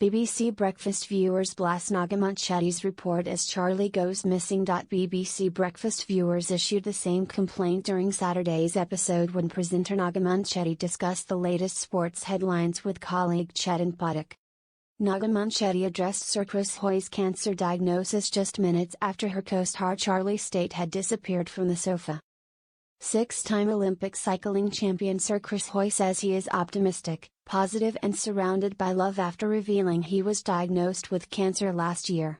BBC Breakfast viewers blast Naga Munchetty's report as Charlie goes missing. BBC Breakfast viewers issued the same complaint during Saturday's episode when presenter Naga Munchetty discussed the latest sports headlines with colleague Chetan Pathak. Naga Munchetty addressed Sir Chris Hoy's cancer diagnosis just minutes after her co-star Charlie State had disappeared from the sofa. Six-time Olympic cycling champion Sir Chris Hoy says he is optimistic, positive and surrounded by love after revealing he was diagnosed with cancer last year.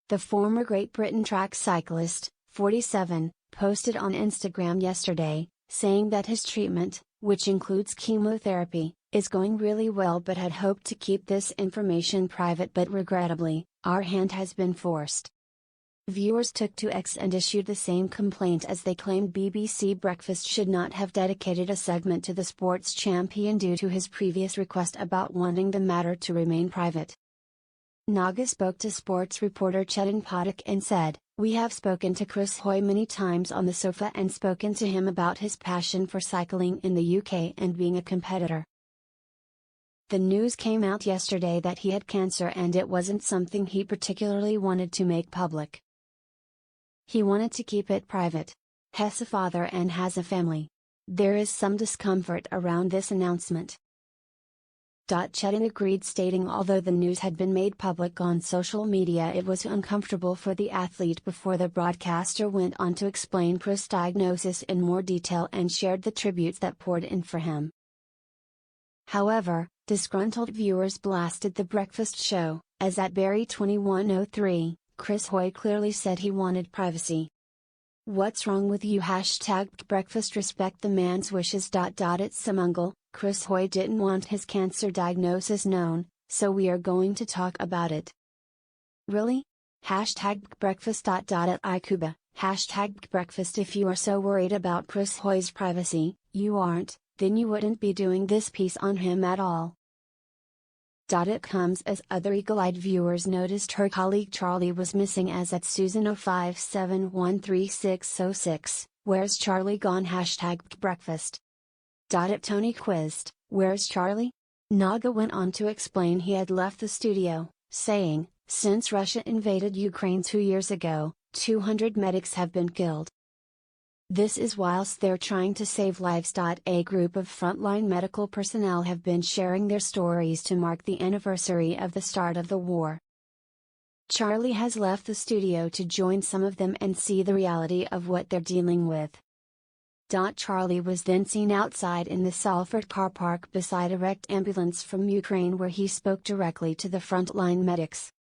The former Great Britain track cyclist, 47, posted on Instagram yesterday, saying that his treatment, which includes chemotherapy, is going really well but had hoped to keep this information private, but regrettably, our hand has been forced. Viewers took to X and issued the same complaint as they claimed BBC Breakfast should not have dedicated a segment to the sports champion due to his previous request about wanting the matter to remain private. Naga spoke to sports reporter Chetan Pathak and said, "We have spoken to Chris Hoy many times on the sofa and spoken to him about his passion for cycling in the UK and being a competitor. The news came out yesterday that he had cancer and it wasn't something he particularly wanted to make public. He wanted to keep it private. He's a father and has a family. There is some discomfort around this announcement." Chetan agreed, stating although the news had been made public on social media, it was uncomfortable for the athlete. Before the broadcaster went on to explain Chris' diagnosis in more detail and shared the tributes that poured in for him. However, disgruntled viewers blasted the breakfast show, as at Barry 2103, Chris Hoy clearly said he wanted privacy. "What's wrong with you? #breakfast respect the man's wishes. At Samungal, Chris Hoy didn't want his cancer diagnosis known, so we are going to talk about it." "Really? #breakfast. At Ikuba, #breakfast. If you are so worried about Chris Hoy's privacy, you aren't, then you wouldn't be doing this piece on him at all." It comes as other eagle-eyed viewers noticed her colleague Charlie was missing, as at Susan 05713606, "Where's Charlie gone?" #breakfast. Tony quizzed, "Where's Charlie?" Naga went on to explain he had left the studio, saying, "Since Russia invaded Ukraine 2 years ago, 200 medics have been killed. This is whilst they're trying to save lives." A group of frontline medical personnel have been sharing their stories to mark the anniversary of the start of the war. Charlie has left the studio to join some of them and see the reality of what they're dealing with. Charlie was then seen outside in the Salford car park beside a wrecked ambulance from Ukraine, where he spoke directly to the frontline medics.